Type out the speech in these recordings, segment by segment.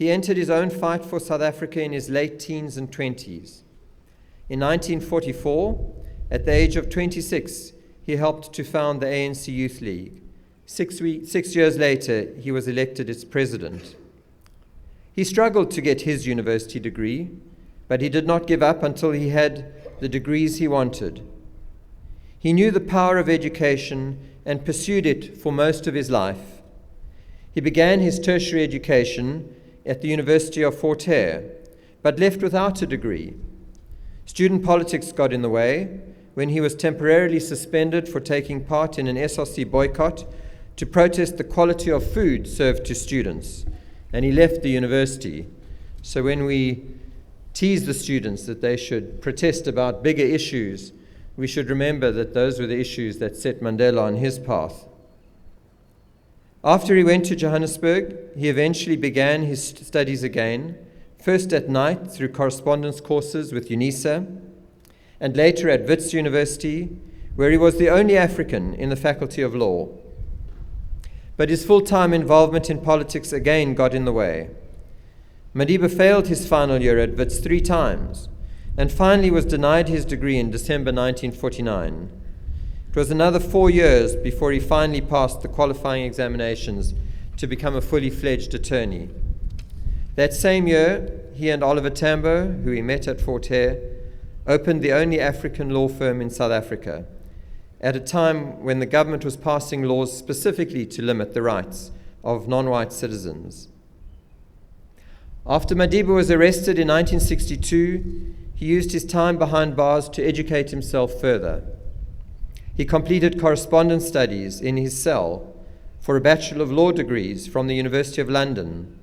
he entered his own fight for South Africa in his late teens and 20s. In 1944, at the age of 26, he helped to found the ANC Youth League. 6 years later, he was elected its president. He struggled to get his university degree, but he did not give up until he had the degrees he wanted. He knew the power of education and pursued it for most of his life. He began his tertiary education at the University of Fort Hare, but left without a degree. Student politics got in the way when he was temporarily suspended for taking part in an SRC boycott to protest the quality of food served to students, and he left the university. So when we tease the students that they should protest about bigger issues, we should remember that those were the issues that set Mandela on his path. After he went to Johannesburg, he eventually began his studies again, first at night through correspondence courses with UNISA, and later at Wits University, where he was the only African in the Faculty of Law. But his full-time involvement in politics again got in the way. Madiba failed his final year at Wits 3 times, and finally was denied his degree in December 1949. It was another 4 years before he finally passed the qualifying examinations to become a fully fledged attorney. That same year, he and Oliver Tambo, who he met at Fort Hare, opened the only African law firm in South Africa, at a time when the government was passing laws specifically to limit the rights of non-white citizens. After Madiba was arrested in 1962, he used his time behind bars to educate himself further. He completed correspondence studies in his cell for a Bachelor of Law degrees from the University of London.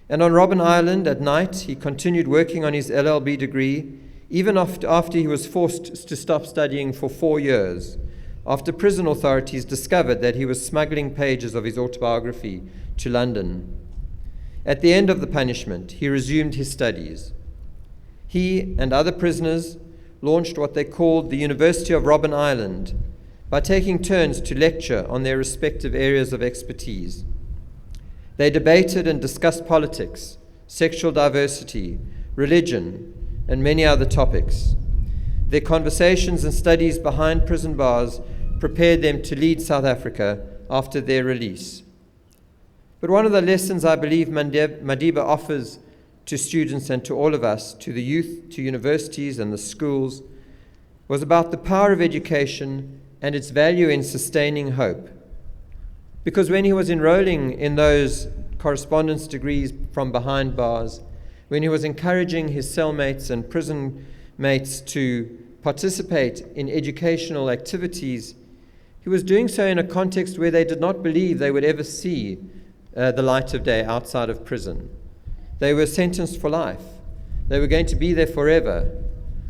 And on Robben Island at night, he continued working on his LLB degree even after he was forced to stop studying for 4 years, after prison authorities discovered that he was smuggling pages of his autobiography to London. At the end of the punishment, he resumed his studies. He and other prisoners launched what they called the University of Robben Island by taking turns to lecture on their respective areas of expertise. They debated and discussed politics, sexual diversity, religion, and many other topics. Their conversations and studies behind prison bars prepared them to lead South Africa after their release. But one of the lessons I believe Madiba offers to students and to all of us, to the youth, to universities and the schools, was about the power of education and its value in sustaining hope. Because when he was enrolling in those correspondence degrees from behind bars, when he was encouraging his cellmates and prison mates to participate in educational activities, he was doing so in a context where they did not believe they would ever see the light of day outside of prison. They were sentenced for life. They were going to be there forever.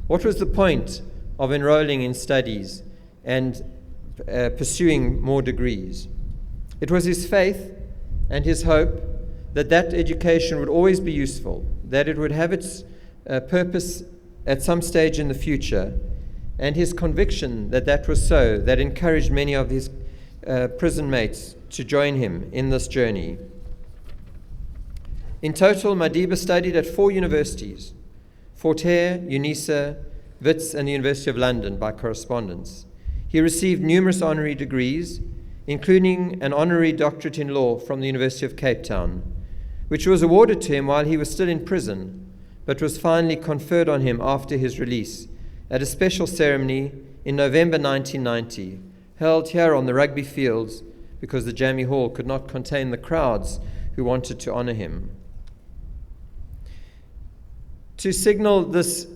What was the point of enrolling in studies and pursuing more degrees? It was his faith and his hope that that education would always be useful, that it would have its purpose at some stage in the future, and his conviction that that was so, that encouraged many of his prison mates to join him in this journey. In total, Madiba studied at 4 universities, Fort Hare, UNISA, Wits, and the University of London by correspondence. He received numerous honorary degrees, including an honorary doctorate in law from the University of Cape Town, which was awarded to him while he was still in prison, but was finally conferred on him after his release at a special ceremony in November 1990, held here on the rugby fields because the Jameson Hall could not contain the crowds who wanted to honor him. To signal this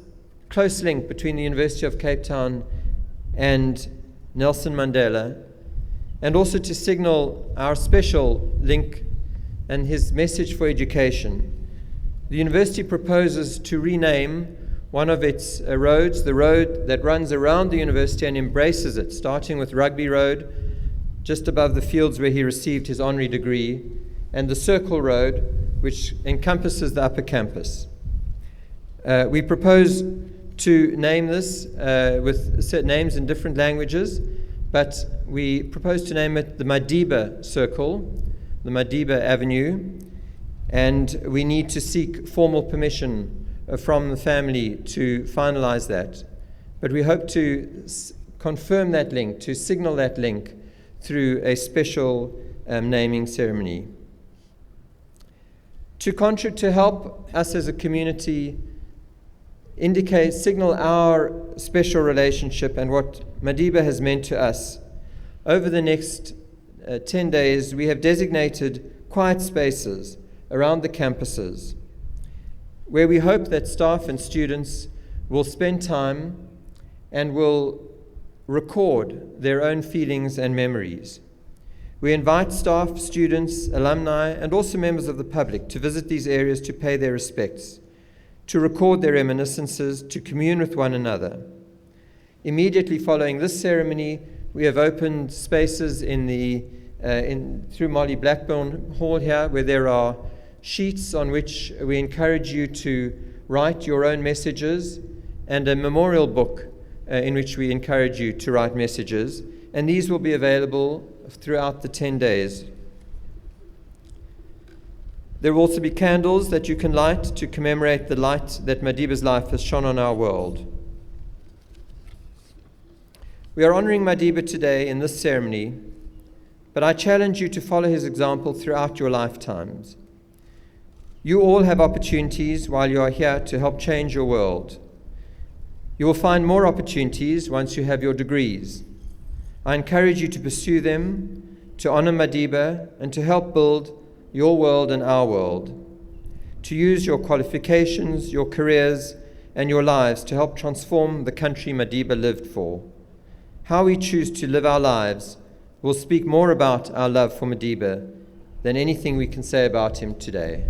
close link between the University of Cape Town and Nelson Mandela, and also to signal our special link and his message for education, the university proposes to rename one of its roads, the road that runs around the university and embraces it, starting with Rugby Road, just above the fields where he received his honorary degree, and the Circle Road, which encompasses the upper campus. We propose to name this with set names in different languages, but we propose to name it the Madiba Circle, the Madiba Avenue, and we need to seek formal permission from the family to finalize that. But we hope to confirm that link, to signal that link through a special naming ceremony. To help us as a community signal our special relationship and what Madiba has meant to us, over the next 10 days, we have designated quiet spaces around the campuses where we hope that staff and students will spend time and will record their own feelings and memories. We invite staff, students, alumni, and also members of the public to visit these areas to pay their respects, to record their reminiscences, to commune with one another. Immediately following this ceremony, we have opened spaces through Molly Blackburn Hall here, where there are sheets on which we encourage you to write your own messages, and a memorial book in which we encourage you to write messages. And these will be available throughout the 10 days. There will also be candles that you can light to commemorate the light that Madiba's life has shone on our world. We are honoring Madiba today in this ceremony, but I challenge you to follow his example throughout your lifetimes. You all have opportunities while you are here to help change your world. You will find more opportunities once you have your degrees. I encourage you to pursue them, to honor Madiba, and to help build your world and our world, to use your qualifications, your careers, and your lives to help transform the country Madiba lived for. How we choose to live our lives will speak more about our love for Madiba than anything we can say about him today.